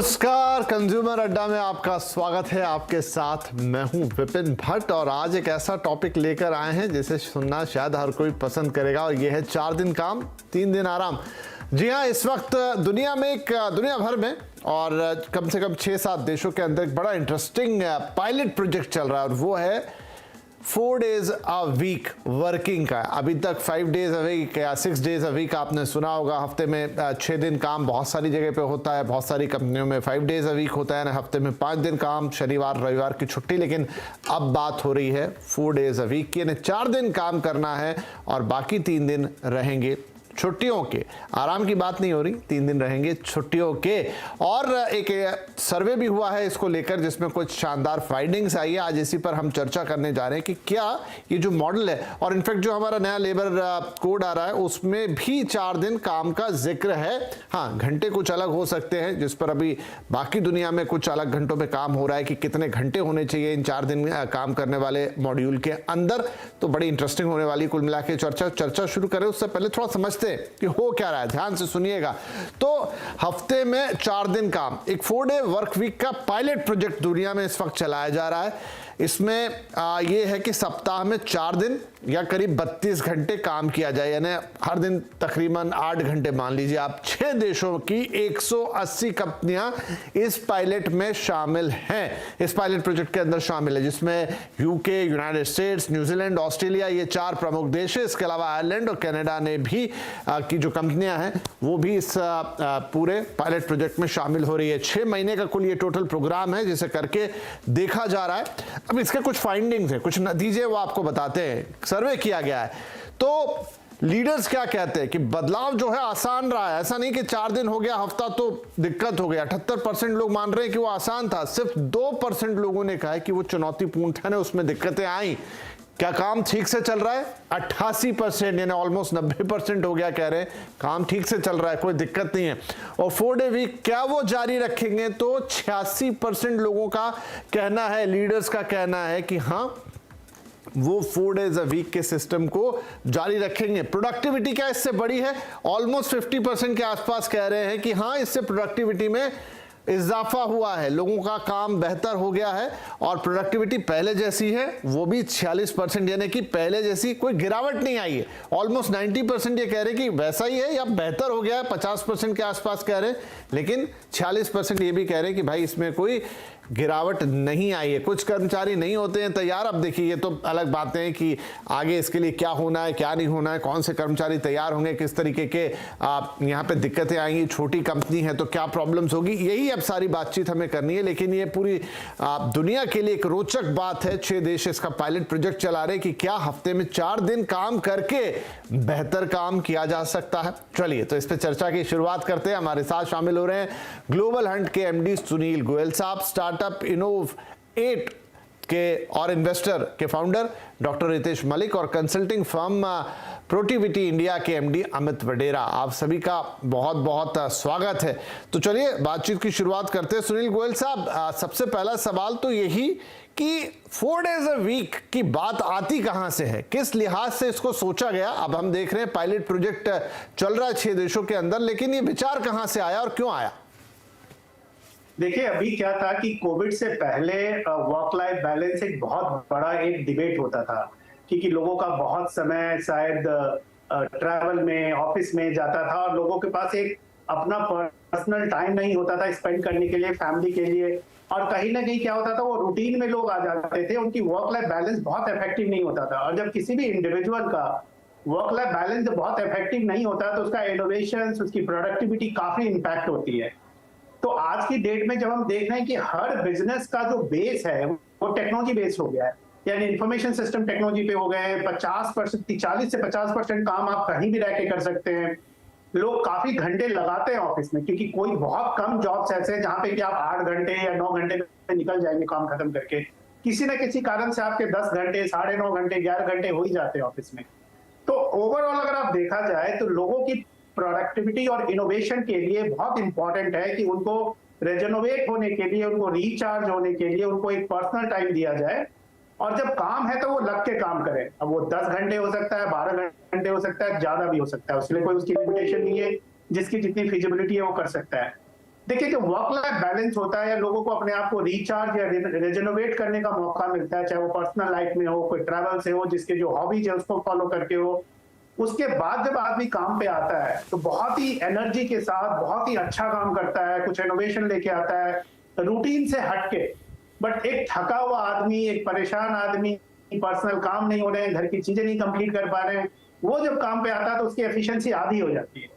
नमस्कार, कंज्यूमर अड्डा में आपका स्वागत है। आपके साथ मैं हूं विपिन भट्ट और आज एक ऐसा टॉपिक लेकर आए हैं जिसे सुनना शायद हर कोई पसंद करेगा और ये है 4 दिन काम 3 दिन आराम। जी हां, इस वक्त दुनिया भर में और कम से कम 6-7 देशों के अंदर एक बड़ा इंटरेस्टिंग पायलट प्रोजेक्ट चल रहा है और वो है 4 days a week वर्किंग का। अभी तक 5 days a week या 6 days a week आपने सुना होगा। हफ्ते में 6 दिन काम बहुत सारी जगह पे होता है, बहुत सारी कंपनियों में 5 days a week होता है ना, हफ्ते में 5 दिन काम, शनिवार रविवार की छुट्टी। लेकिन अब बात हो रही है 4 days a week की, यानी 4 दिन काम करना है और बाकी 3 दिन रहेंगे छुट्टियों के। आराम की बात नहीं हो रही, 3 दिन रहेंगे छुट्टियों के। और एक सर्वे भी हुआ है इसको लेकर जिसमें कुछ शानदार फाइंडिंग्स आई है। आज इसी पर हम चर्चा करने जा रहे हैं कि क्या ये जो मॉडल है और इनफैक्ट जो हमारा नया लेबर कोड आ रहा है उसमें भी 4 दिन काम का जिक्र है। हाँ, घंटे कुछ अलग हो सकते हैं, जिस पर अभी बाकी दुनिया में कुछ अलग घंटों में काम हो रहा है कि कितने घंटे होने चाहिए इन 4 दिन काम करने वाले मॉड्यूल के अंदर। तो बड़ी इंटरेस्टिंग होने वाली कुल मिला के चर्चा शुरू करें उससे पहले थोड़ा समझते कि हो क्या रहा है, ध्यान से सुनिएगा। तो हफ्ते में 4 दिन काम, एक 4 डे वर्क वीक का पायलट प्रोजेक्ट दुनिया में इस वक्त चलाया जा रहा है। इसमें ये है कि सप्ताह में 4 दिन या करीब 32 घंटे काम किया जाए, यानी हर दिन तकरीबन 8 घंटे। मान लीजिए आप 6 देशों की 180 कंपनियां इस पायलट में शामिल हैं, इस पायलट प्रोजेक्ट के अंदर शामिल है, जिसमें UK, United states, New Zealand, Australia, ये 4 प्रमुख देश है। इसके अलावा आयरलैंड और कनाडा ने भी की जो कंपनियां हैं वो भी इस पूरे पायलट प्रोजेक्ट में शामिल हो रही है। 6 महीने का कुल ये टोटल प्रोग्राम है जिसे करके देखा जा रहा है। अब इसके कुछ फाइंडिंग्स हैं, कुछ नतीजे वो आपको बताते हैं। सर्वे किया गया है तो लीडर्स क्या कहते हैं कि बदलाव जो है आसान रहा है। ऐसा नहीं कि 4 दिन हो गया हफ्ता तो दिक्कत हो गया। 78% लोग मान रहे हैं कि वो आसान था। सिर्फ 2% लोगों ने कहा है कि वो चुनौतीपूर्ण था, उसमें दिक्कतें आई। क्या काम ठीक से चल रहा है? 88% यानी ऑलमोस्ट 90% हो गया कह रहे हैं काम ठीक से चल रहा है, कोई दिक्कत नहीं है। और 4 डे वीक क्या वो जारी रखेंगे? तो 86% लोगों का कहना है, लीडर्स का कहना है कि हाँ वो 4 days a week के सिस्टम को जारी रखेंगे। प्रोडक्टिविटी क्या इससे बड़ी है? ऑलमोस्ट 50% के आसपास कह रहे हैं कि हाँ इससे प्रोडक्टिविटी में इजाफा हुआ है, लोगों का काम बेहतर हो गया है। और प्रोडक्टिविटी पहले जैसी है वो भी 46%, यानी कि पहले जैसी कोई गिरावट नहीं आई है। ऑलमोस्ट 90% ये कह रहे हैं कि वैसा ही है या बेहतर हो गया है, 50% के आसपास कह रहे हैं, लेकिन 46% ये भी कह रहे हैं कि भाई इसमें कोई गिरावट नहीं आई है। कुछ कर्मचारी नहीं होते हैं तैयार। अब देखिए ये तो अलग बातें हैं कि आगे इसके लिए क्या होना है क्या नहीं होना है, कौन से कर्मचारी तैयार होंगे, किस तरीके के यहाँ पे दिक्कतें आएंगी, छोटी कंपनी है तो क्या प्रॉब्लम्स होगी, यही अब सारी बातचीत हमें करनी है। लेकिन ये पूरी दुनिया के लिए एक रोचक बात है। 6 देश इसका पायलट प्रोजेक्ट चला रहे कि क्या हफ्ते में 4 दिन काम करके बेहतर काम किया जा सकता है। चलिए तो इस पर चर्चा की शुरुआत करते हैं। हमारे साथ शामिल हो रहे हैं ग्लोबल हंट के एमडी सुनील गोयल साहब, स्टार्टअप इनोवेट के और इन्वेस्टर के फाउंडर डॉक्टर रितेश मलिक और कंसल्टिंग फर्म प्रोटिविटी इंडिया के एमडी अमित वडेरा। आप सभी का बहुत बहुत स्वागत है। तो चलिए बातचीत की शुरुआत करते हैं। सुनील गोयल साहब, सबसे पहला सवाल तो यही कि 4 days a week की बात आती कहां से है, किस लिहाज से इसको सोचा गया? अब हम देख रहे हैं पायलट प्रोजेक्ट चल रहा है 6 देशों के अंदर, लेकिन ये विचार कहां से आया और क्यों आया? देखिए, अभी क्या था कि कोविड से पहले वर्क लाइफ बैलेंस एक बहुत बड़ा एक डिबेट होता था, क्योंकि लोगों का बहुत समय शायद ट्रैवल में, ऑफिस में जाता था और लोगों के पास एक अपना पर्सनल टाइम नहीं होता था स्पेंड करने के लिए, फैमिली के लिए। और कहीं ना कहीं क्या होता था, वो रूटीन में लोग आ जाते थे, उनकी वर्क लाइफ बैलेंस बहुत इफेक्टिव नहीं होता था। और जब किसी भी इंडिविजुअल का वर्क लाइफ बैलेंस बहुत इफेक्टिव नहीं होता तो उसका इनोवेशन, उसकी प्रोडक्टिविटी काफी इंपैक्ट होती है। तो आज की डेट में जब हम देख रहे हैं कि हर बिजनेस का जो बेस है वो टेक्नोलॉजी बेस्ड हो गया है, यानी इंफॉर्मेशन सिस्टम टेक्नोलॉजी पे हो गए हैं। 50% 40 से 50% काम आप कहीं भी रह के कर सकते हैं। लोग काफी घंटे लगाते हैं ऑफिस में, क्योंकि कोई बहुत कम जॉब्स ऐसे हैं जहां पे कि आप 8 घंटे या 9 घंटे में निकल जाएंगे काम खत्म करके। किसी न किसी कारण से आपके 10 घंटे, 9.5 घंटे, 11 घंटे हो ही जाते हैं ऑफिस में। तो ओवरऑल अगर आप देखा जाए तो लोगों की प्रोडक्टिविटी और इनोवेशन के लिए बहुत इंपॉर्टेंट है कि उनको रेजोनोवेट होने के लिए, उनको रिचार्ज होने के लिए उनको एक पर्सनल टाइम दिया जाए। और जब काम है तो वो लग के काम करें। अब वो 10 घंटे हो सकता है, 12 घंटे हो सकता है, ज्यादा भी हो सकता है, उसके लिए कोई उसकी लिमिटेशन नहीं है। जिसकी जितनी फिजिबिलिटी है वो कर सकता है। देखिए, जो वर्क लाइफ बैलेंस होता है, या लोगों को अपने आप को रिचार्ज या रिजनोवेट करने का मौका मिलता है, चाहे वो पर्सनल लाइफ में हो, कोई ट्रैवल से हो, जिसके जो हॉबीज है उसको फॉलो करके हो, उसके बाद जब आदमी काम पे आता है तो बहुत ही एनर्जी के साथ बहुत ही अच्छा काम करता है, कुछ इनोवेशन लेके आता है रूटीन से हटके। बट एक थका हुआ आदमी, एक परेशान आदमी, पर्सनल काम नहीं हो रहे हैं, घर की चीजें नहीं कंप्लीट कर पा रहे हैं, वो जब काम पे आता है तो उसकी एफिशिएंसी आधी हो जाती है।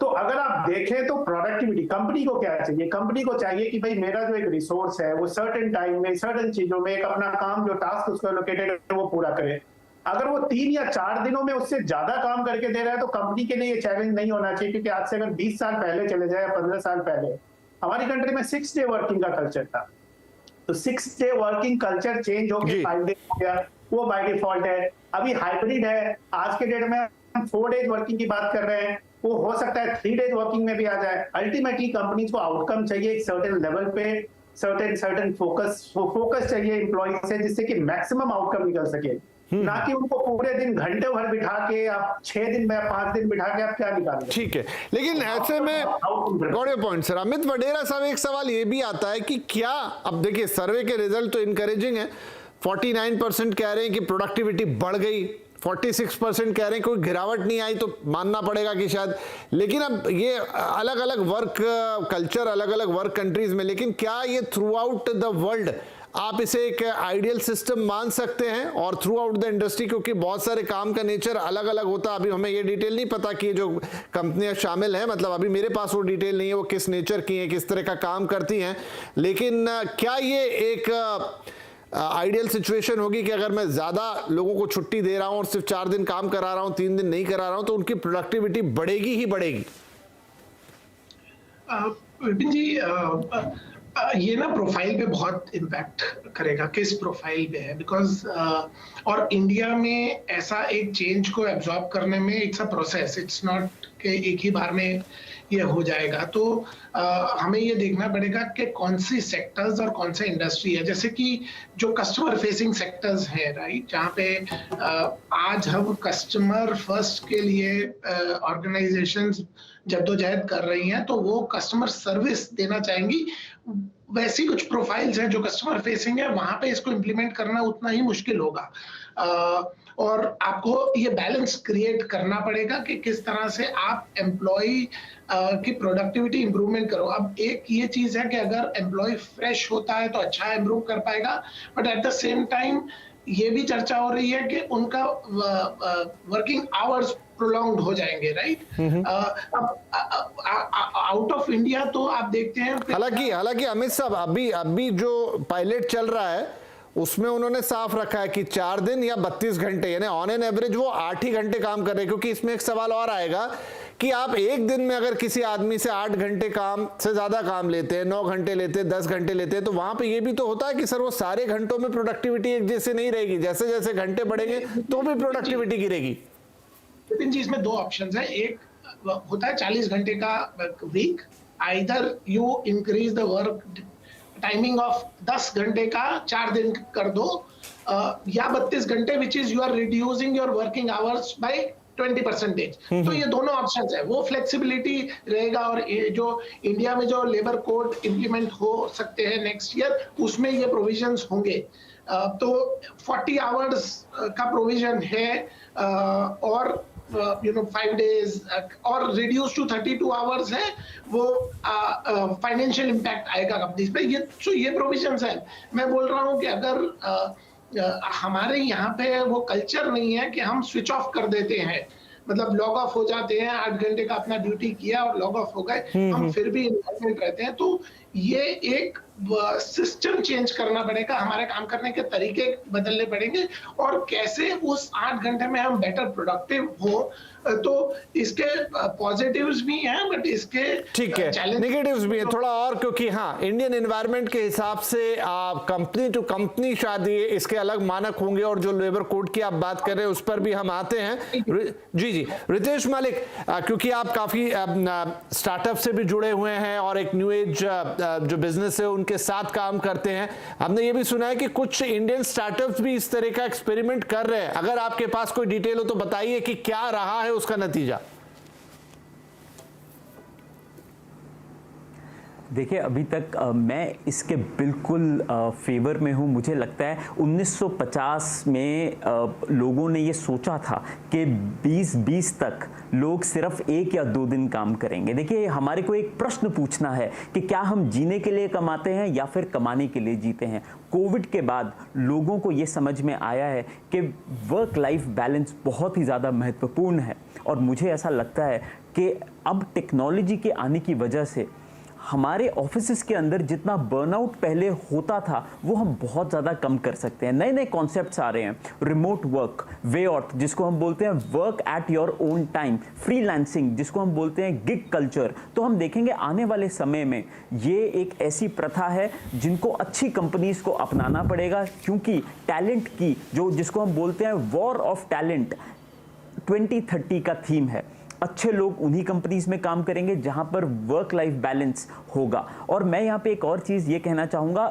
तो अगर आप देखें तो प्रोडक्टिविटी, कंपनी को क्या चाहिए? कंपनी को चाहिए कि भाई मेरा जो एक रिसोर्स है वो सर्टेन टाइम में, सर्टेन चीजों में एक अपना काम, जो टास्क उसको एलोकेटेड है वो पूरा करे। अगर वो 3 या 4 दिनों में उससे ज्यादा काम करके दे रहा है तो कंपनी के लिए ये चैलेंज नहीं होना चाहिए। क्योंकि आज से अगर 20 साल पहले चले जाए, 15 साल पहले, हमारी कंट्री में 6 डे वर्किंग का कल्चर था। तो 6 डे वर्किंग कल्चर चेंज होकर 5 डे हो गया, वो बाय डिफॉल्ट है। अभी हाइब्रिड है, आज के डेट में हम 4 डेज वर्किंग की बात कर रहे हैं, वो हो सकता है 3 डेज वर्किंग में भी आ जाए। अल्टीमेटली कंपनीज को आउटकम चाहिए एक सर्टेन लेवल पे, सर्टेन फोकस चाहिए एम्प्लॉय से, जिससे कि मैक्सिमम आउटकम निकल सके। ना कि उनको पूरे दिन घंटे भर बिठा के आप 6 दिन में 5 दिन बिठा के आप क्या निकालेंगे। ठीक है, लेकिन ऐसे में got your point sir. Amit Vadera साहब, एक सवाल ये भी आता है कि क्या, अब देखिए सर्वे के रिजल्ट तो इनकरेजिंग है, 49% कह रहे हैं कि प्रोडक्टिविटी बढ़ गई, 46% कह रहे हैं कोई गिरावट नहीं आई, तो मानना पड़ेगा कि शायद। लेकिन अब ये अलग अलग वर्क कल्चर, अलग अलग वर्क कंट्रीज में, लेकिन क्या ये थ्रू आउट द वर्ल्ड आप इसे एक आइडियल सिस्टम मान सकते हैं और थ्रू आउट द इंडस्ट्री? क्योंकि बहुत सारे काम का नेचर अलग अलग होता है। अभी हमें ये डिटेल नहीं पता कि जो कंपनियां शामिल हैं, मतलब अभी मेरे पास वो डिटेल नहीं है, वो किस नेचर की हैं, किस तरह का काम करती हैं। लेकिन क्या ये एक आइडियल सिचुएशन होगी कि अगर मैं ज्यादा लोगों को छुट्टी दे रहा हूं और सिर्फ 4 दिन काम करा रहा हूं, 3 दिन नहीं करा रहा हूं, तो उनकी प्रोडक्टिविटी बढ़ेगी ही बढ़ेगी? विपिन जी, ये ना प्रोफाइल पे बहुत इम्पैक्ट करेगा, किस प्रोफाइल पे है। बिकॉज और इंडिया में ऐसा एक चेंज को एब्जॉर्ब करने में it's a process, it's not कि एक ही बार में ये हो जाएगा। तो हमें ये देखना पड़ेगा कि कौन सी सेक्टर्स और कौन सा इंडस्ट्री है। जैसे कि जो कस्टमर फेसिंग सेक्टर्स हैं, राइट, जहाँ पे आज हम कस्टमर फर्स्ट के लिए ऑर्गेनाइजेशंस जद्दोजहद कर रही हैं, तो वो कस्टमर सर्विस देना चाहेंगी। वैसी कुछ प्रोफाइल्स हैं जो कस्टमर फेसिंग है, वहां पे इसको इम्प्लीमेंट करना उतना ही मुश्किल होगा। और आपको ये बैलेंस क्रिएट करना पड़ेगा कि किस तरह से आप एम्प्लॉय की प्रोडक्टिविटी इंप्रूवमेंट करो। अब एक ये चीज है कि अगर एम्प्लॉय फ्रेश होता है तो अच्छा इंप्रूव कर पाएगा, but at the same time ये भी चर्चा हो रही है कि उनका वर्किंग आवर्स प्रोलॉन्ग्ड हो जाएंगे, राइट। अब आउट ऑफ इंडिया तो आप देखते हैं, हालांकि अमित साहब, अभी जो पायलट चल रहा है उसमें उन्होंने साफ रखा है कि 4 दिन या 32 घंटे, यानी ऑन एन एवरेज वो 8 ही घंटे काम कर रहे हैं। क्योंकि इसमें एक सवाल और आएगा कि आप एक दिन में अगर किसी आदमी से 8 घंटे काम से ज्यादा काम लेते हैं, 9 घंटे लेते हैं, 10 घंटे लेते हैं, तो वहां पे ये भी तो होता है कि सर वो सारे घंटों में प्रोडक्टिविटी एक जैसे नहीं रहेगी, जैसे जैसे घंटे बढ़ेंगे तो भी प्रोडक्टिविटी गिरेगी। विपिन जी, इसमें 2 ऑप्शंस हैं। एक होता है 40 घंटे का week, either you increase the work timing of 10 घंटे का 4 दिन कर दो, या 32 घंटे, which is you are reducing your working hours by 20%। तो ये दोनों ऑप्शंस है, वो फ्लेक्सिबिलिटी रहेगा। और जो इंडिया में जो लेबर कोड इंप्लीमेंट हो सकते हैं नेक्स्ट ईयर, उसमें ये प्रोविजंस होंगे। तो 40 आवर्स का प्रोविजन है, और 5 days और रिड्यूस टू 32 आवर्स है, वो फाइनेंशियल इम्पैक्ट आएगा कंपनीज पे। ये प्रोविजंस है। मैं बोल रहा हूँ कि अगर हमारे यहाँ पे वो कल्चर नहीं है कि हम स्विच ऑफ कर देते हैं, मतलब लॉग ऑफ हो जाते हैं, 8 घंटे का अपना ड्यूटी किया और लॉग ऑफ हो गए, हम फिर भी इन्वॉल्वमेंट रहते हैं। तो ये एक सिस्टम चेंज करना पड़ेगा, हमारे काम करने के तरीके बदलने पड़ेंगे, और कैसे उस 8 घंटे में हम बेटर प्रोडक्टिव हो। तो इसके पॉजिटिव्स भी हैं, बट इसके ठीक है नेगेटिव्स भी हैं थोड़ा और, क्योंकि हाँ इंडियन एनवायरनमेंट के हिसाब से कंपनी टू कंपनी शायद इसके अलग मानक होंगे, और जो लेबर कोड की आप बात कर रहे हैं उस पर भी हम आते हैं। जी रितेश मलिक, क्योंकि आप काफी स्टार्टअप से भी जुड़े हुए हैं और एक न्यू एज जो बिजनेस है उनके साथ काम करते हैं, हमने ये भी सुना है कि कुछ इंडियन स्टार्टअप्स भी इस तरह का एक्सपेरिमेंट कर रहे हैं। अगर आपके पास कोई डिटेल हो तो बताइए कि क्या रहा है उसका नतीजा। देखिए, अभी तक मैं इसके बिल्कुल फेवर में हूँ। मुझे लगता है 1950 में लोगों ने ये सोचा था कि 2020 तक लोग सिर्फ 1 या 2 दिन काम करेंगे। देखिए, हमारे को एक प्रश्न पूछना है कि क्या हम जीने के लिए कमाते हैं या फिर कमाने के लिए जीते हैं। कोविड के बाद लोगों को ये समझ में आया है कि वर्क लाइफ बैलेंस बहुत ही ज़्यादा महत्वपूर्ण है, और मुझे ऐसा लगता है कि अब टेक्नोलॉजी के आने की वजह से हमारे ऑफिसेस के अंदर जितना बर्नआउट पहले होता था वो हम बहुत ज़्यादा कम कर सकते हैं। नए नए कॉन्सेप्ट्स आ रहे हैं, रिमोट वर्क, वे आउट जिसको हम बोलते हैं work at your own time, freelancing जिसको हम बोलते हैं गिग कल्चर। तो हम देखेंगे आने वाले समय में ये एक ऐसी प्रथा है जिनको अच्छी कंपनीज को अपनाना पड़ेगा, क्योंकि टैलेंट की जिसको हम बोलते हैं वॉर ऑफ टैलेंट 2030 का थीम है। अच्छे लोग उन्हीं कंपनीज में काम करेंगे जहां पर वर्क लाइफ बैलेंस होगा। और मैं यहां पे एक और चीज़ ये कहना चाहूँगा,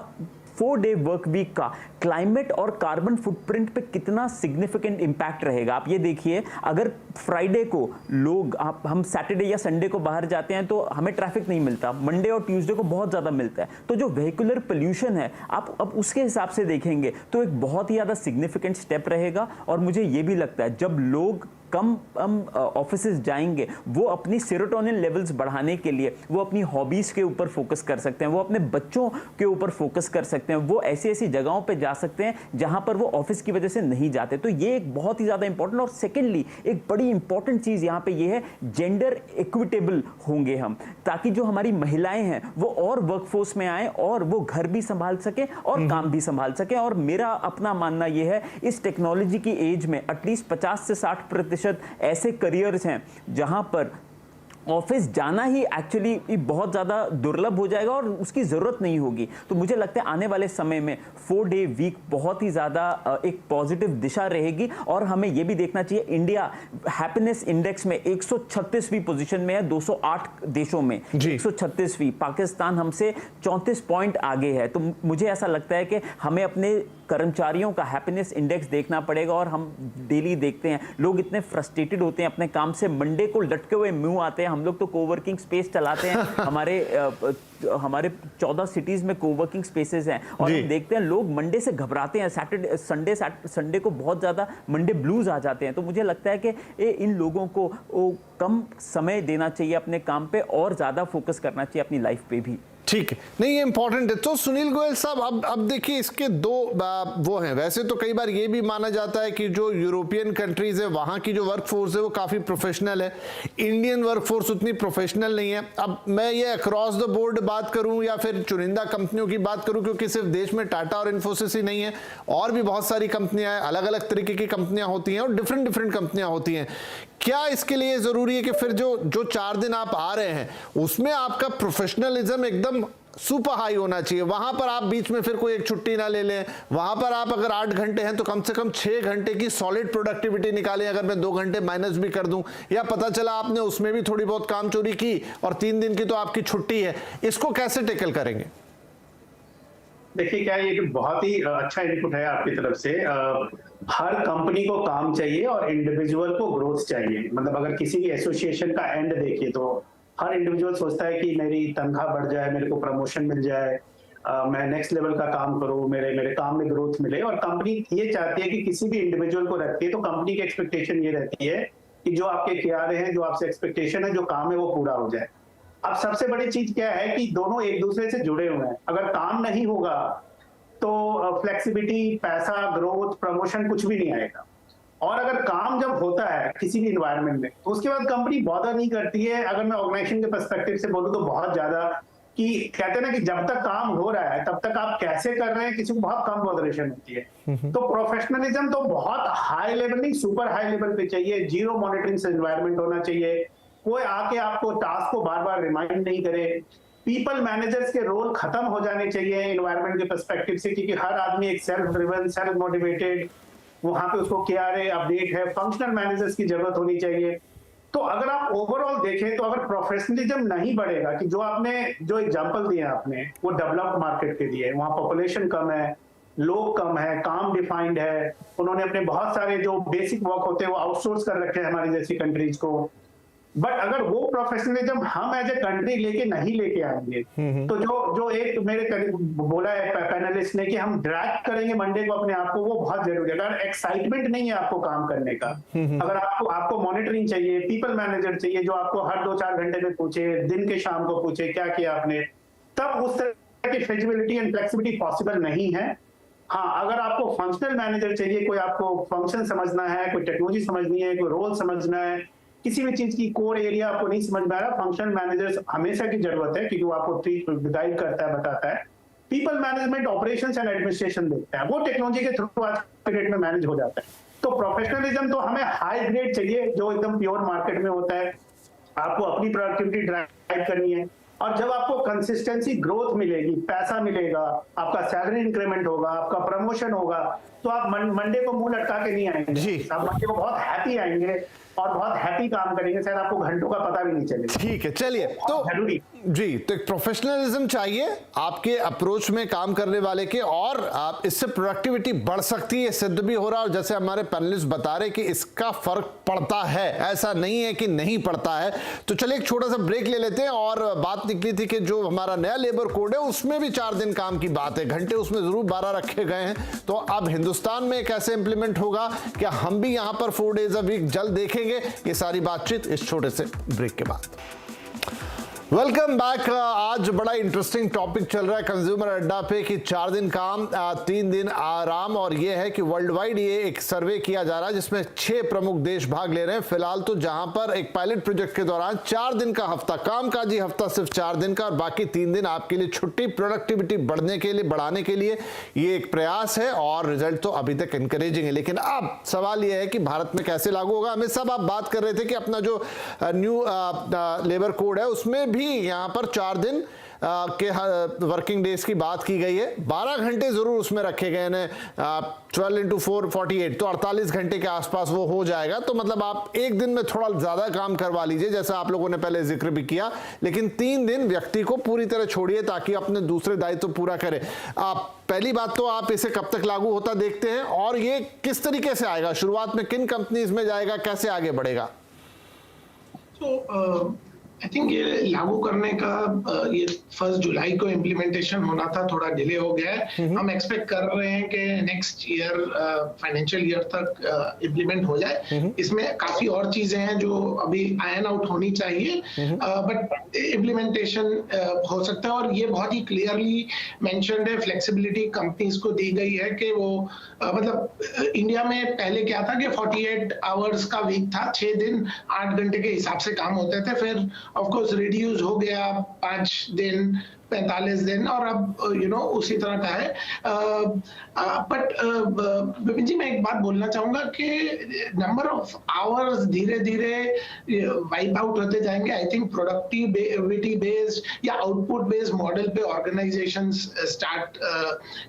4 डे वर्क वीक का क्लाइमेट और कार्बन फुटप्रिंट पे कितना सिग्निफिकेंट इम्पैक्ट रहेगा। आप ये देखिए, अगर फ्राइडे को लोग हम सैटरडे या संडे को बाहर जाते हैं तो हमें ट्रैफिक नहीं मिलता, मंडे और ट्यूसडे को बहुत ज़्यादा मिलता है। तो जो व्हीकुलर पोल्यूशन है आप अब उसके हिसाब से देखेंगे तो एक बहुत ही ज़्यादा सिग्निफिकेंट स्टेप रहेगा। और मुझे ये भी लगता है जब लोग कम ऑफिसेज जाएंगे वो अपनी सेरोटोनिन लेवल्स बढ़ाने के लिए वो अपनी हॉबीज़ के ऊपर फोकस कर सकते हैं, वो अपने बच्चों के ऊपर फोकस कर सकते हैं, वो ऐसी ऐसी जगहों पे जा सकते हैं जहां पर वो ऑफिस की वजह से नहीं जाते। तो ये एक बहुत ही ज़्यादा इंपॉर्टेंट। और सेकेंडली एक बड़ी इंपॉर्टेंट चीज़ यहाँ पे ये है, जेंडर इक्विटेबल होंगे हम, ताकि जो हमारी महिलाएं हैं वो और वर्कफोर्स में आए और वो घर भी संभाल सके और काम भी संभाल सके। और मेरा अपना मानना यह है, इस टेक्नोलॉजी की एज में एटलीस्ट 50 से 60% ऐसे करियर्स हैं जहां पर ऑफिस जाना ही एक्चुअली बहुत ज़्यादा दुर्लभ हो जाएगा और उसकी ज़रूरत नहीं होगी। तो मुझे लगता है आने वाले समय में 4 डे वीक बहुत ही ज़्यादा एक पॉजिटिव दिशा रहेगी। और हमें यह भी देखना चाहिए, इंडिया हैप्पीनेस इंडेक्स में 136वीं पोजीशन में है 208 देशों में, 136वीं। पाकिस्तान हमसे 34 पॉइंट आगे है। तो मुझे ऐसा लगता है कि हमें अपने कर्मचारियों का हैप्पीनेस इंडेक्स देखना पड़ेगा। और हम डेली देखते हैं लोग इतने फ्रस्ट्रेटेड होते हैं अपने काम से, मंडे को लटके हुए मुंह आते हैं। हम लोग तो कोवर्किंग स्पेस चलाते हैं, हमारे 14 सिटीज में कोवर्किंग स्पेसेस हैं, और हम देखते हैं लोग मंडे से घबराते हैं, सैटरडे संडे को बहुत ज़्यादा मंडे ब्लूज आ जाते हैं। तो मुझे लगता है कि इन लोगों को कम समय देना चाहिए अपने काम पे और ज़्यादा फोकस करना चाहिए अपनी लाइफ पे भी। ठीक है, नहीं ये इंपॉर्टेंट है। तो सुनील गोयल साहब, अब देखिए इसके दो वो हैं। वैसे तो कई बार ये भी माना जाता है कि जो यूरोपियन कंट्रीज है वहाँ की जो वर्क फोर्स है वो काफ़ी प्रोफेशनल है, इंडियन वर्क फोर्स उतनी प्रोफेशनल नहीं है। अब मैं ये अक्रॉस द बोर्ड बात करूँ या फिर चुनिंदा कंपनियों की बात करूँ, क्योंकि सिर्फ देश में टाटा और इन्फोसिस ही नहीं है, और भी बहुत सारी कंपनियां हैं, अलग अलग तरीके की कंपनियां होती हैं और डिफरेंट कंपनियां होती हैं। क्या इसके लिए जरूरी है कि फिर जो 4 दिन आप आ रहे हैं उसमें आपका प्रोफेशनलिज्म एकदम सुपर हाई होना चाहिए? वहां पर आप बीच में फिर कोई एक छुट्टी ना ले लें। वहां पर आप अगर 8 घंटे हैं तो कम से कम 6 घंटे की सॉलिड प्रोडक्टिविटी निकालें। अगर मैं 2 घंटे माइनस भी कर दूं, या पता चला आपने उसमें भी थोड़ी बहुत काम चोरी की और 3 दिन की तो आपकी छुट्टी है, इसको कैसे टैकल करेंगे? देखिए, क्या ये बहुत ही अच्छा इनपुट है आपकी तरफ से। हर कंपनी को काम चाहिए और इंडिविजुअल को ग्रोथ चाहिए। मतलब अगर किसी भी एसोसिएशन का एंड देखिए तो हर इंडिविजुअल सोचता है कि मेरी तनख्वाह बढ़ जाए, मेरे को प्रमोशन मिल जाए, मैं नेक्स्ट लेवल का काम करूं, मेरे काम में ग्रोथ मिले। और कंपनी ये चाहती है कि किसी भी इंडिविजुअल को रखती है तो कंपनी की एक्सपेक्टेशन ये रहती है कि जो आपके KRA हैं, जो आपसे एक्सपेक्टेशन है, जो काम है वो पूरा हो जाए। अब सबसे बड़ी चीज क्या है कि दोनों एक दूसरे से जुड़े हुए हैं। अगर काम नहीं होगा तो फ्लेक्सिबिलिटी, पैसा, ग्रोथ, प्रमोशन कुछ भी नहीं आएगा। और अगर काम जब होता है किसी भी इन्वायरमेंट में तो उसके बाद कंपनी बॉदर नहीं करती है। अगर मैं ऑर्गेनाइजेशन के पर्सपेक्टिव से बोलूं तो बहुत ज्यादा, कि कहते हैं ना कि जब तक काम हो रहा है तब तक आप कैसे कर रहे हैं किसी को बहुत कम बॉदरेशन होती है। तो प्रोफेशनलिज्म तो बहुत हाई लेवल नहीं, सुपर हाई लेवल पे चाहिए। जीरो मॉनिटरिंग एनवायरमेंट होना चाहिए, कोई आके आपको टास्क को बार बार रिमाइंड नहीं करे। पीपल मैनेजर्स के रोल खत्म हो जाने चाहिए एनवायरमेंट के पर्सपेक्टिव से, क्योंकि हर आदमी एक सेल्फ ड्रिवन, सेल्फ मोटिवेटेड, वहां पे उसको KRA अपडेट है। फंक्शनल मैनेजर्स की जरूरत होनी चाहिए। तो अगर आप ओवरऑल देखें तो अगर प्रोफेशनलिज्म नहीं बढ़ेगा, कि जो एग्जांपल दिए आपने वो डेवलप्ड मार्केट के दिए, वहां पॉपुलेशन कम है, लोग कम है, काम डिफाइंड है, उन्होंने अपने बहुत सारे जो बेसिक वर्क होते हैं वो आउटसोर्स कर रखे हैं हमारी जैसी कंट्रीज को। बट अगर वो प्रोफेशनलिज्म हम एज ए कंट्री नहीं लेके आएंगे, तो जो एक मेरे बोला है पैनलिस्ट ने कि हम ड्रैग करेंगे मंडे को अपने आप को, वो बहुत जरूरी है। अगर एक्साइटमेंट नहीं है आपको काम करने का, अगर आपको मॉनिटरिंग चाहिए, पीपल मैनेजर चाहिए जो आपको हर 2-4 घंटे में पूछे, दिन के शाम को पूछे क्या किया आपने, तब उस तरह की फ्लेक्सिबिलिटी एंड फ्लेक्सिबिलिटी पॉसिबल नहीं है। हाँ, अगर आपको फंक्शनल मैनेजर चाहिए, कोई आपको फंक्शन समझना है, कोई टेक्नोलॉजी समझनी है, कोई रोल समझना है, किसी भी चीज की कोर एरिया आपको नहीं समझ में आ रहा, फंक्शनल मैनेजर हमेशा की जरूरत है, क्योंकि वो आपको गाइड करता है, बताता है। People management, operations and administration देखता है, वो टेक्नोलॉजी के थ्रू आज के डेट में मैनेज हो जाता है। तो प्रोफेशनलिज्म तो हमें हाई ग्रेड चाहिए, जो एकदम प्योर मार्केट में होता है। आपको अपनी प्रोडक्टिविटी ड्राइव करनी है, और जब आपको कंसिस्टेंसी ग्रोथ मिलेगी, पैसा मिलेगा, आपका सैलरी इंक्रीमेंट होगा, आपका प्रमोशन होगा, तो आप मंडे को मुंह लटका के नहीं आएंगे। आप मंडे को बहुत हैप्पी आएंगे और बहुत हैप्पी काम करेंगे, शायद आपको घंटों का पता भी नहीं चलेगा। ठीक है, चलिए, तो जरूरी जी, तो एक प्रोफेशनलिज्म चाहिए आपके अप्रोच में काम करने वाले के, और आप इससे प्रोडक्टिविटी बढ़ सकती है, सिद्ध भी हो रहा है। और जैसे हमारे पैनलिस्ट बता रहे कि इसका फर्क पड़ता है, ऐसा नहीं है कि नहीं पड़ता है। तो चलिए एक छोटा सा ब्रेक ले लेते हैं। और बात निकली थी कि जो हमारा नया लेबर कोड है उसमें भी 4 दिन काम की बात है, घंटे उसमें जरूर 12 रखे गए हैं। तो अब हिंदुस्तान में कैसे इंप्लीमेंट होगा, क्या हम भी यहां पर 4 डेज अ वीक जल्द देखेंगे, ये सारी बातचीत इस छोटे से ब्रेक के बाद। Welcome back. आज बड़ा इंटरेस्टिंग टॉपिक चल रहा है कंज्यूमर अड्डा पे कि 4 दिन काम 3 दिन आराम। और ये है कि वर्ल्ड वाइड ये एक सर्वे किया जा रहा है जिसमें 6 प्रमुख देश भाग ले रहे हैं फिलहाल। तो जहां पर एक पायलट प्रोजेक्ट के दौरान 4 दिन का हफ्ता, कामकाजी हफ्ता सिर्फ 4 दिन का, और बाकी 3 दिन आपके लिए छुट्टी, प्रोडक्टिविटी बढ़ने के लिए, बढ़ाने के लिए ये एक प्रयास है। और रिजल्ट तो अभी तक एनकरेजिंग है। लेकिन अब सवाल यह है कि भारत में कैसे लागू होगा। हमें सब आप बात कर रहे थे कि अपना जो न्यू लेबर कोड है उसमें भी यहां पर 4 दिन के वर्किंग डेज की बात की गई है। 12 घंटे जरूर उसमें रखे गए हैं, 12 into 4 48, तो 48 घंटे के आसपास वो हो जाएगा। तो मतलब आप एक दिन में थोड़ा ज्यादा काम करवा लीजिए, जैसा आप लोगों ने पहले जिक्र भी किया, लेकिन 3 दिन व्यक्ति को पूरी तरह छोड़िए ताकि अपने दूसरे दायित्व तो पूरा करे। आप पहली बात तो आप इसे कब तक लागू होता देखते हैं, और ये किस तरीके से आएगा, शुरुआत में किन कंपनीज में जाएगा, कैसे आगे बढ़ेगा? तो आई थिंक ये लागू करने का ये 1 जुलाई को इम्प्लीमेंटेशन होना था, थोड़ा डिले हो गया है। हम एक्सपेक्ट कर रहे हैं कि नेक्स्ट ईयर फाइनेंशियल ईयर तक इम्प्लीमेंट हो जाए। इसमें काफी और चीजें हैं जो अभी आयन आउट होनी चाहिए, बट इम्प्लीमेंटेशन हो सकता है। और ये बहुत ही क्लियरली मेंशन्ड है, फ्लेक्सिबिलिटी कंपनीज को दी गई है कि वो मतलब इंडिया में पहले क्या था कि 48 आवर्स का वीक था, 6 दिन 8 घंटे के हिसाब से काम होते थे, फिर ऑफ कोर्स रिड्यूस हो गया 5 दिन 45 दिन, और अब उसी तरह का है। बट विपिन जी, मैं एक बात बोलना चाहूंगा कि नंबर ऑफ आवर्स धीरे धीरे वाइप आउट होते जाएंगे। आई थिंक प्रोडक्टिविटी बेस्ड या आउटपुट बेस्ड मॉडल पे ऑर्गेनाइजेशंस स्टार्ट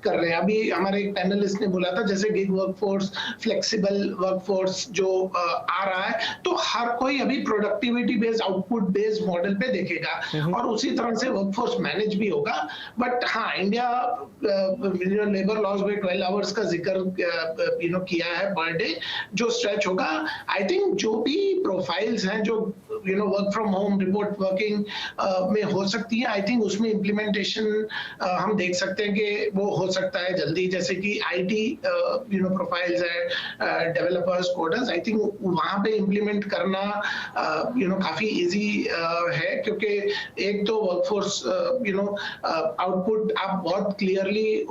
कर रहे हैं। अभी हमारे एक पैनलिस्ट ने बोला था जैसे गिग वर्कफोर्स, फ्लेक्सिबल वर्कफोर्स जो आ रहा है, तो हर कोई अभी productivity based, output based model पे देखेगा, और उसी तरह से वर्कफोर्स मैनेज भी होगा। बट हाँ, इंडिया लेबर लॉज में 12 आवर्स का जिक्र किया है पर डे, जो स्ट्रेच होगा। आई थिंक जो भी प्रोफाइल्स हैं जो work from home, remote working में हो सकती है, आई थिंक उसमें इम्प्लीमेंटेशन हम देख सकते हैं कि वो हो सकता है जल्दी। जैसे कि आईटी प्रोफाइल्स है, डेवलपर्स, कोडर्स, आई थिंक वहां पे इम्प्लीमेंट करना काफी इजी है, क्योंकि एक तो वर्कफोर्स आउटपुट आप बहुत क्लियरली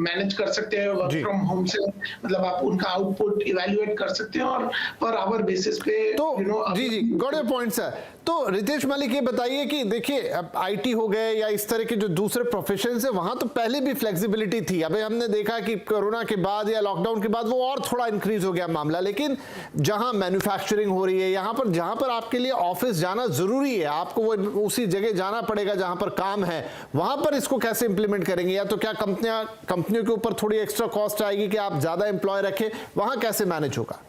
मैनेज कर सकते हैं वर्क फ्रॉम होम से, मतलब आप उनका आउटपुट इवैल्यूएट कर सकते हैं और पर आवर बेसिस पे। तो जी गॉट योर पॉइंट सर। तो रितेश मलिक ये बताइए कि देखिए, अब आईटी हो गए या इस तरह के जो दूसरे प्रोफेशन है, वहां तो पहले भी फ्लेक्सिबिलिटी थी। अभी हमने देखा कि कोरोना के बाद या लॉकडाउन के बाद वो और थोड़ा इंक्रीज हो गया मामला। लेकिन जहां मैन्युफैक्चरिंग हो रही है, यहाँ पर जहां पर आपके लिए ऑफिस जाना जरूरी है, आपको वो उसी जगह जाना पड़ेगा जहां पर काम है, वहां पर इसको कैसे इंप्लीमेंट करेंगे? या तो क्या कंपनियों के ऊपर थोड़ी एक्स्ट्रा कॉस्ट आएगी कि आप ज्यादा एम्प्लॉय रखें, वहां कैसे मैनेज होगा?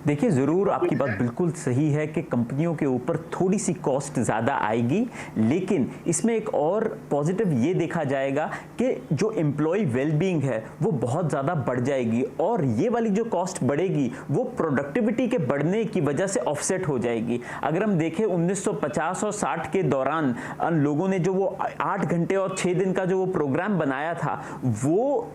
देखिए, ज़रूर आपकी बात बिल्कुल सही है कि कंपनियों के ऊपर थोड़ी सी कॉस्ट ज़्यादा आएगी, लेकिन इसमें एक और पॉजिटिव ये देखा जाएगा कि जो एम्प्लॉय वेलबींग है वो बहुत ज़्यादा बढ़ जाएगी, और ये वाली जो कॉस्ट बढ़ेगी वो प्रोडक्टिविटी के बढ़ने की वजह से ऑफसेट हो जाएगी। अगर हम देखें 1950 और 60 के दौरान लोगों ने जो वो 8 घंटे और 6 दिन का जो वो प्रोग्राम बनाया था वो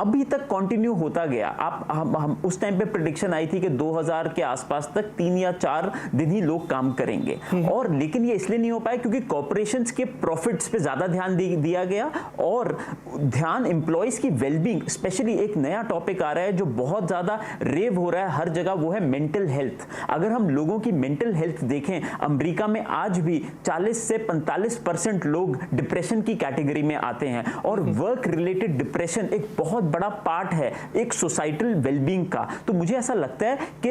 अभी तक कंटिन्यू होता गया। हम उस टाइम पे प्रेडिक्शन आई थी कि 2000 के आसपास तक 3 या 4 दिन ही लोग काम करेंगे, और लेकिन ये इसलिए नहीं हो पाया क्योंकि कॉर्पोरेशंस के प्रॉफिट्स पे ज्यादा ध्यान दिया गया, और ध्यान एम्प्लॉयज की वेलबींग, स्पेशली एक नया टॉपिक आ रहा है जो बहुत ज्यादा रेव हो रहा है हर जगह, वो है मेंटल हेल्थ। अगर हम लोगों की मेंटल हेल्थ देखें, अमेरिका में आज भी 40 से 45% लोग डिप्रेशन की कैटेगरी में आते हैं, और वर्क रिलेटेड डिप्रेशन एक बहुत बड़ा पार्ट है एक सोसाइटल वेलबींग का। तो मुझे ऐसा लगता है कि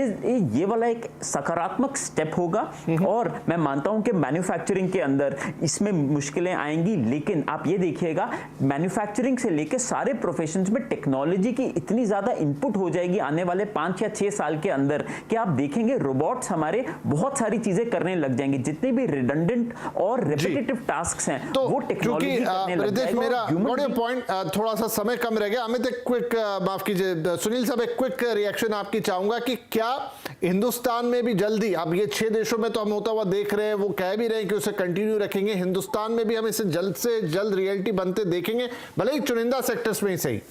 ये वाला एक सकारात्मक स्टेप होगा, और मैं मानता हूं कि मैन्युफैक्चरिंग के अंदर इसमें मुश्किलें आएंगी, लेकिन आप ये देखिएगा मैन्युफैक्चरिंग से लेकर सारे प्रोफेशंस में टेक्नोलॉजी की इतनी ज्यादा इनपुट हो जाएगी आने वाले 5 या 6 साल के अंदर कि आप देखेंगे रोबोट्स हमारे बहुत सारी चीजें करने लग जाएंगे, जितने भी रिडंडेंट और रिपीटेटिव टास्क्स हैं तो वो टेक्नोलॉजी करने लग जाएगी। मेरा पॉइंट, थोड़ा सा समय कम रह गया, अमित एक क्विक, माफ कीजिए सुनील साहब, एक क्विक रिएक्शन आपकी चाहूंगा कि क्या हिंदुस्तान में भी जल्दी, अब ये 6 देशों में तो हम होता हुआ देख रहे हैं, वो कह भी रहे हैं कि उसे कंटिन्यू रखेंगे, हिंदुस्तान में भी हम इसे जल्द से जल्द रियलिटी बनते देखेंगे, भले ही चुनिंदा सेक्टर्स में ही सही?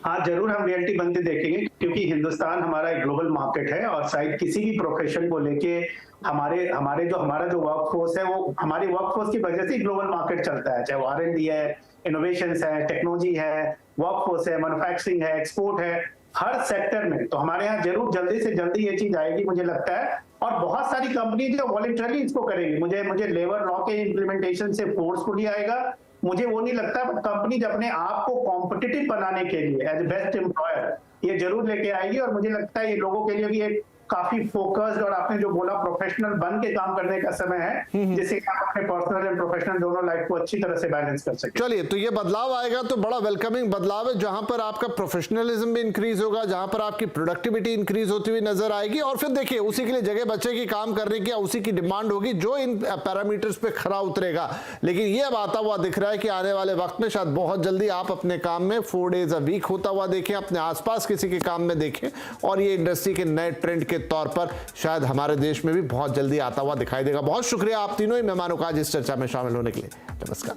हाँ, जरूर हम रियलिटी बनते देखेंगे, क्योंकि हिंदुस्तान हमारा एक ग्लोबल मार्केट है, और शायद किसी भी प्रोफेशन को लेके हमारा जो वर्कफोर्स है वो हमारी वर्कफोर्स की वजह से ग्लोबल मार्केट चलता है, चाहे वो R&D है, इनोवेशंस है, टेक्नोलॉजी है, वर्कफोर्स है, मैन्युफैक्चरिंग है, एक्सपोर्ट है, हर सेक्टर में। तो हमारे यहाँ जरूर जल्दी से जल्दी ये चीज आएगी मुझे लगता है, और बहुत सारी कंपनी जो वॉलंटरली इसको करेगी। मुझे लेबर लॉ के इम्प्लीमेंटेशन से फोर्सफुली आएगा, मुझे वो नहीं लगता, बट कंपनी अपने आप को कॉम्पिटिटिव बनाने के लिए एज बेस्ट एम्प्लॉयर ये जरूर लेके आएगी, और मुझे लगता है ये लोगों के लिए भी एक काफी फोकस्ड, और आपने जो बोला प्रोफेशनल बन के काम करने का समय है, जिससे कि आप अपने पर्सनल एंड प्रोफेशनल दोनों लाइफ को अच्छी तरह से बैलेंस कर सके। चलिए, तो ये बदलाव आएगा तो बड़ा वेलकमिंग बदलाव है, जहां पर आपका प्रोफेशनलिज्म भी इंक्रीज होगा, जहां पर आपकी प्रोडक्टिविटी इंक्रीज होती हुई नजर आएगी, और फिर देखिए उसी के लिए जगह बचेगी काम करने की, उसी की डिमांड होगी जो इन पैरामीटर्स पे खरा उतरेगा। लेकिन ये अब आता हुआ दिख रहा है कि आने वाले वक्त में शायद बहुत जल्दी आप अपने काम में 4 डेज अ वीक होता हुआ देखें, अपने आसपास किसी के काम में देखें, और ये इंडस्ट्री के नए ट्रेंड के तौर पर शायद हमारे देश में भी बहुत जल्दी आता हुआ दिखाई देगा। बहुत शुक्रिया आप तीनों ही मेहमानों का आज इस चर्चा में शामिल होने के लिए। नमस्कार।